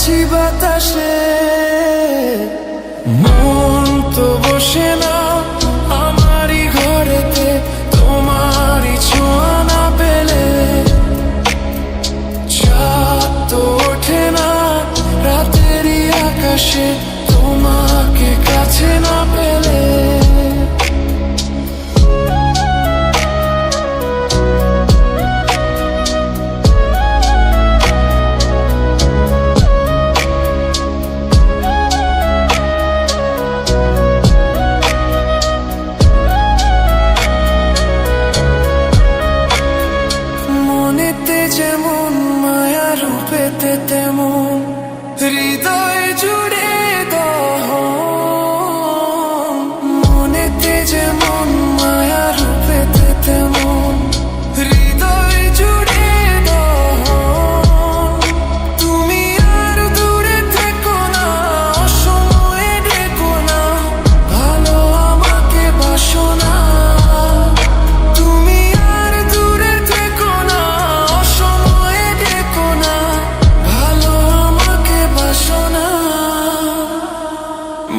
চলেছি বাতাসে। মন তো বসে না আমারই ঘরেতে, তোমারই ছোঁয়া না পেলে। চাঁদ তো ওঠে না রাতেরই আকাশে, তোমাকে কাছে না পেলে। মনেতে যেমন মায়া, রূপেতে তেমন হৃদয় জুড়ে দহন। মনেতে যেমন মায়া, রূপেতে তেমন হৃদয় জুড়ে দহন। তুমি আর দূরে থেকো না, অসময়ে ডেকো না, ভালো আমাকে বাসো না। তুমি আর দূরে থেকো না, অসময়ে ডেকো না, ভালো আমাকে বাসো না।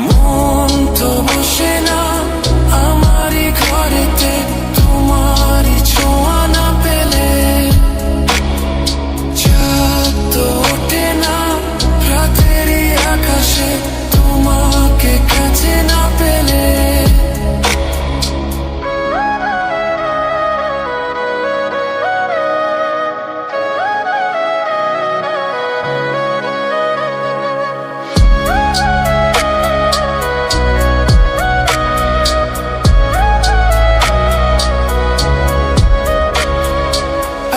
মন তো বসে না আমারই ঘরেতে, তোমারই ছোঁয়া না পেলে। চাঁদ তো ওঠে না রাতেরই আকাশে, তোমাকে কাছে না পেলে।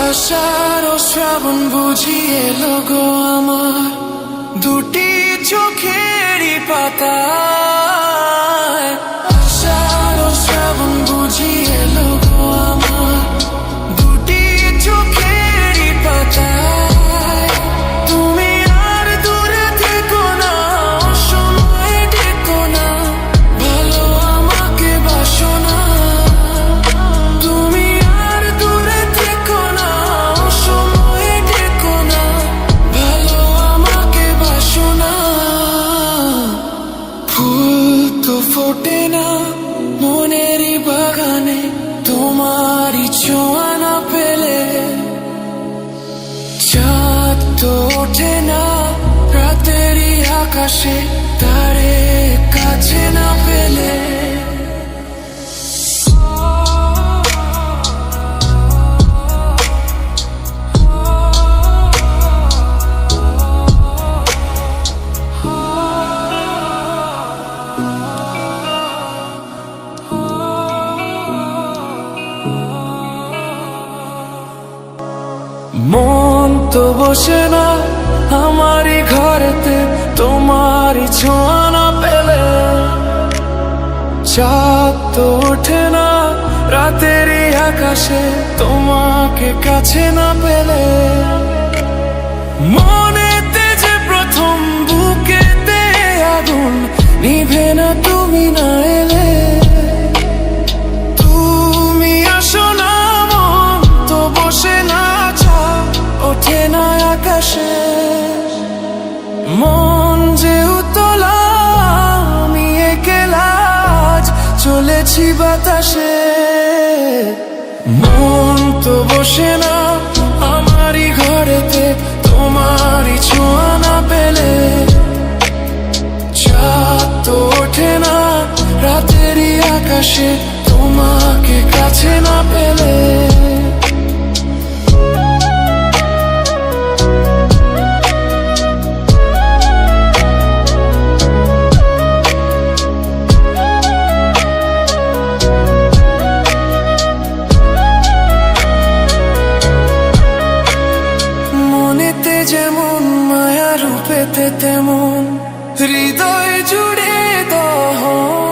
আষাঢ় ও শ্রাবণ বুঝি এলো গো আমার, দুটি চোখেরই পাতায়। আষাঢ় ও শ্রাবণ বুঝি এলো গো আমার, দুটি চোখেরই পাতায়। তুমি আর দূরে থেকো না, অসময়ে ডেকো না, ভালো আমাকে বাসো না। তুমি আর দূরে থেকো না, অসময়ে ডেকো না, ভালো আমাকে বাসো না। ফুল তো ফোটে না মনেরই বাগানে, তোমারই ছোঁয়া না পেলে। চাঁদ তো ওঠে না রাতেরই আকাশে, তারে কাছে না পেলে। মন তো বসে না আমারই ঘরেতে, তোমারই ছোঁয়া না পেলে। চাঁদ তো ওঠে না রাতেরই আকাশে, তোমাকে কাছে না পেলে। মনেতে যে প্রথম বুকেতে আগুন, নিভে না তুমি না এলে। তুমি আসো না, মন তো বসে না, ওঠে না আকাশে। মন যে উতলা, আমি একলা আজ চলেছি বাতাসে। মন তো বসে না আমারই ঘরেতে, তোমারই ছোঁয়া না পেলে। চাঁদ তো ওঠে না রাতেরই আকাশে, তোমাকে কাছে না পেলে। মনেতে যেমন মায়া, রূপেতে তেমন হৃদয় জুড়ে দহন।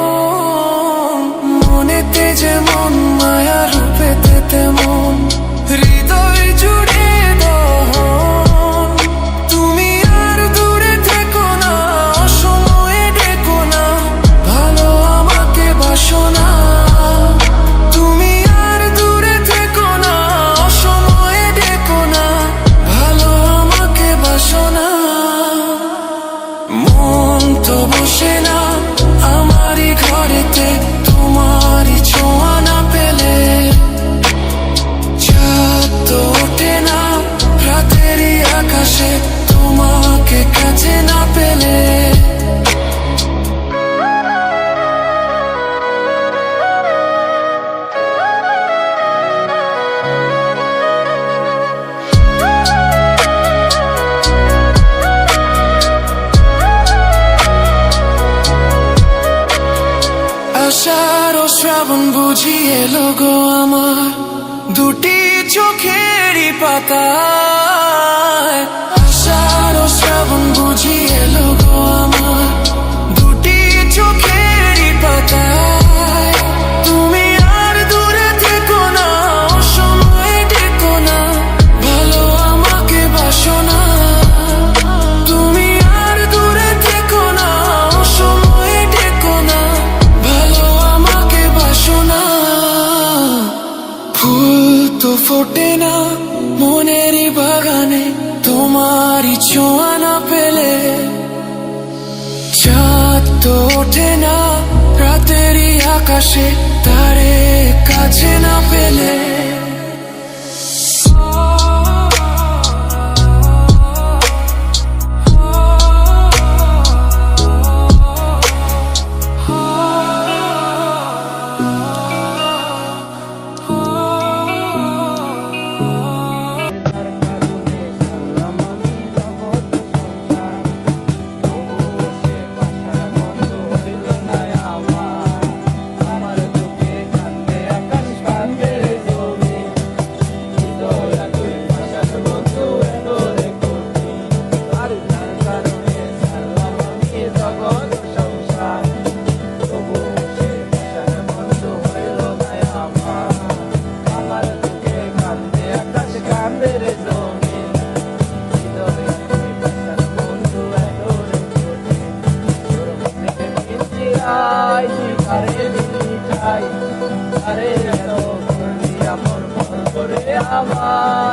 মনেতে যেমন মায়া, রূপেতে তেমন হৃদয় জুড়ে দহন। তুমি আর দূরে থেকো না, অসময়ে ডেকো না, ভালো আমাকে বাসো না। তুমি আর দূরে থেকো না, অসময়ে ডেকো না, ভালো আমাকে বাসো না। বুঝি এলো গো আমার দুটি চোখেরই পাতায়, আষাঢ় ও শ্রাবণ বুঝি এলো গো আমার দুটি চোখেরই পাতায়। তুমি আর দূরে থেকো না, অসময়ে ডেকো না, ভালো আমাকে বাসো না। তুমি আর দূরে থেকো না, অসময়ে ডেকো না, ভালো আমাকে বাসো না। ফুল তো ফোটে না মনেরই বাগানে তোমারই ছোঁয়া না পেলে, চাঁদ তো ওঠে না রাতেরই আকাশে তারে কাছে না পেলে। Bye.